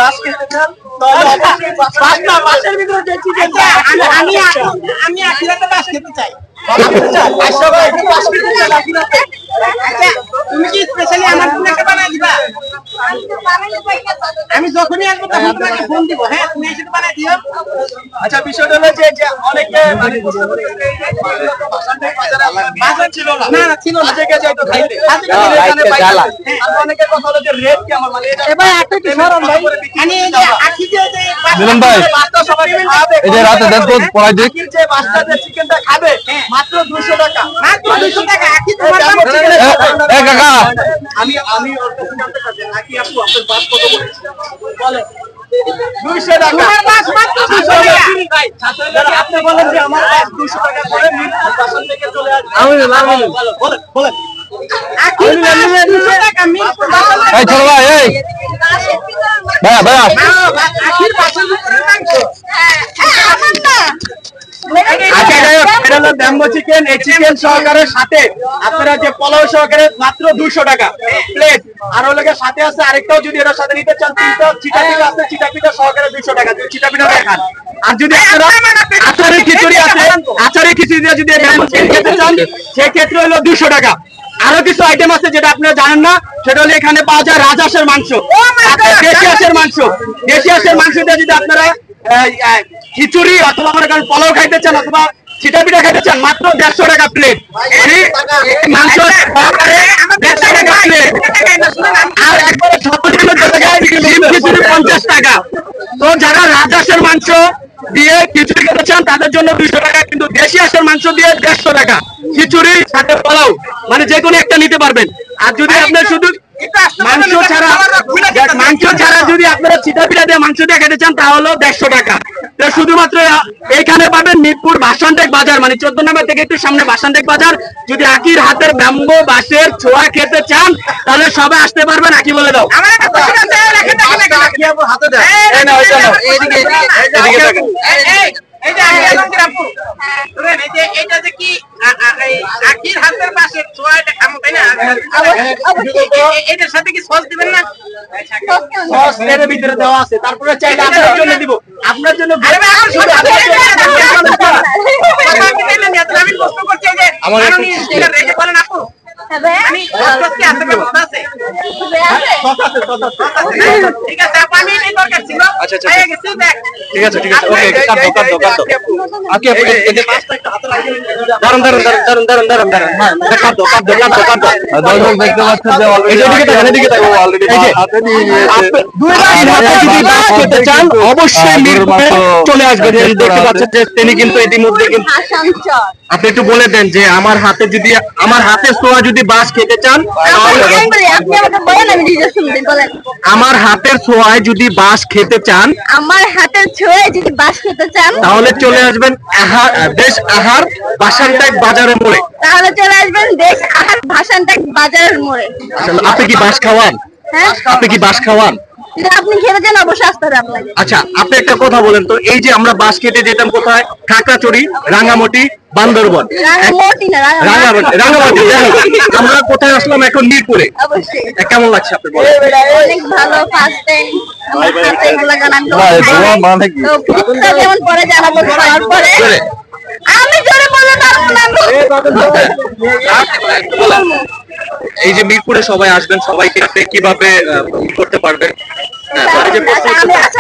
বাস খেতে চান তাহলে অবশ্যই বাসের ভিতরে যে চিকেন আমি আখিরাতে বাস খেতে চাই। তুমি কি স্পেশালি আমার জন্য একটা বানাই দিবা? আমি যখনই আসবো তখন তোমাকে ফোন দিব। হ্যাঁ, তুমি এসে বানাই দিও। আচ্ছা, বিষয়টা হলো যে অনেকে মানে বাজার ছিল না, না ছিল না, আজকে যাইতো খাইতে অনেকের কথা হলো যে রেট কি আমার মানে এবার একটা কি সরম ভাই, আমি এই যে আখি যে মিলন ভাই, বাচ্চা সবাই খাবে, এই যে রাতে দেখো পড়াই দিক যে বাচ্চা যে চিকেনটা খাবে মাত্র 200 টাকা, মাত্র 200 টাকা। আখি তোমার দাম এ কাকা, আমি ওর কাছে জানতে চাচ্ছি নাকি আপু আপনার বাস কত বলেছে বলে 200 টাকা। তোমার বাস মাত্র 200 টাকা। ভাই ছাত্ররা আপনি বলেন যে আমার বাস 200 টাকা করে মিরপুর বাসন থেকে চলে আসবে। বলেন বলেন আখি 200 টাকা মিরপুর বাসন থেকে। এই ছোট ভাই, এই ভাইয়া ভাইয়া, আখির বাসন ভিতরে মাংস। আমার না আচ্ছা, এটা হলো ব্যাম্বো চিকেন। এই চিকেন সহকারে সাথে আপনারা যে পোলাও সহকারে মাত্র 200 টাকা প্লেট। আর ওর লগে সাথে আছে আরেকটাও, যদি এর সাথে নিতে চান তিনটা চিটা পিঠা আছে, চিটা পিঠা সহকারে 200 টাকা। যদি চিটা পিঠা খান, আর যদি আপনারা আচারের খিচুড়ি আছে, আচারের খিচুড়ি দিয়ে যদি ব্যাম্বো চিকেন খেতে চান সেই ক্ষেত্রে হলো 200 টাকা। আরো কিছু আইটেম আছে যেটা আপনারা জানেন না, সেটা হলো এখানে পাওয়া যায় রাজহাঁসের মাংস, দেশি হাঁসের মাংস। দেশি হাঁসের মাংস দিয়ে যদি আপনারা খিচুড়ি অথবা মনে করেন পোলাও খাইতে চান অথবা চিটা পিঠা খাইতে চান মাত্র 150 টাকা প্লেট। মাংস 150 টাকা প্লেট। আর একবারে সর্বনিম্ন জায়গায় খিচুড়ি 50 টাকা। তো যারা রাজহাঁসের মাংস দিয়ে খিচুড়ি খেতে চান তাদের জন্য 200 টাকা, কিন্তু দেশি হাঁসের মাংস দিয়ে 150 টাকা। খিচুড়ি সাথে পোলাও মানে যে কোনো একটা নিতে পারবেন। আর যদি আপনার শুধু মাংস ছাড়া যদি আপনারা চিটা পিঠা দিয়ে মাংস দিয়ে খেতে চান তাহলে 150 টাকা। তো শুধুমাত্র এইখানে পাবেন মিরপুর ভাসানটেক বাজার, মানে 14 নম্বর থেকে একটু সামনে ভাসানটেক বাজার। যদি আকির হাতের ব্যাম্বো বাঁশের ছোঁয়া খেতে চান তাহলে সবাই আসতে পারবেন। আকি বলে দাও। আমার একটা কোশ্চেন আছে, লেখে দেখো হাতে দেন। এই না ওইটা না, এইদিকে এই যে আমি এখন আপু শুনেন, এই যে এটা যে কি আখির হাতের পাশে ছোঁয়াটা খামো তাই না? এটার সাথে কি সস দিবেন না? সস এর ভিতরে দেওয়া আছে, তারপরে চাইলে আপনার জন্য দিব, আপনার জন্য আরে ভাই আমার শুধু আমি প্রশ্ন করছি যে আমার এটা রেখে বলেন আপু, আমি সস কি আছে ব্যবস্থা আছে? ঠিক আছে আপু, আমি এই দরকার ছিল। আচ্ছা, আচ্ছা, হয়ে গেছে, দেখ ঠিক আছে ঠিক আছে, ওকে কাট দাও। আকি এই যে মাছটা একটা হাতে রাখেন। দাঁড়ান হ্যাঁ কাট দাও। দর্শক দেখতে পাচ্ছেন যে অলরেডি এদিকে তাকাও, অলরেডি হাতে নিয়ে নিয়েছে। দুই হাতে যদি মাছ খেতে চান অবশ্যই মিরপুরে চলে আসবেন। দেখতে পাচ্ছেন যে তিনি কিন্তু ইতিমধ্যে কিন্তু আপনি একটু বলে দেন যে আমার হাতে যদি আমার হাতের ছোঁয়া যদি বাস খেতে চান আমার হাতের ছোঁয়ায় যদি বাস খেতে চান আমার হাতের ছোঁয়ায় যদি বাস খেতে চান তাহলে চলে আসবেন দেশ আহার ভাসানটেক বাজারের মোড়ে। তাহলে চলে আসবেন দেশ আহার ভাসানটেক বাজারের মোড়ে। আপনি কি বাস খাওয়ান? হ্যাঁ, আপনি কি বাস খাওয়ান? যদি আপনি খেতে চান অবশ্যই আসতে হবে আপনাকে। আচ্ছা, আপনি একটা কথা বলেন তো, এই যে আমরা বাস খেতে যেতাম কোথায়? খাগড়াছড়ি, রাঙ্গামাটি, বান্দরবন। রাঙামাটি না, রাঙ্গামাটি। আমরা কোথায় আসলাম এখন? মিরপুরে। অবশ্যই কেমন লাগছে আপনি বলেন? অনেক ভালো। ফার্স্ট টাইম আমার সাথে এগুলো গান আমি ভাই, তোমার মানে কি? তো যেমন পরে জানাবো খাওয়ার পরে আমি জোরে বলে পারবো না। এই যে মিরপুরে সবাই আসবেন, সবাইকে কিভাবে করতে পারবেন? আমি আশা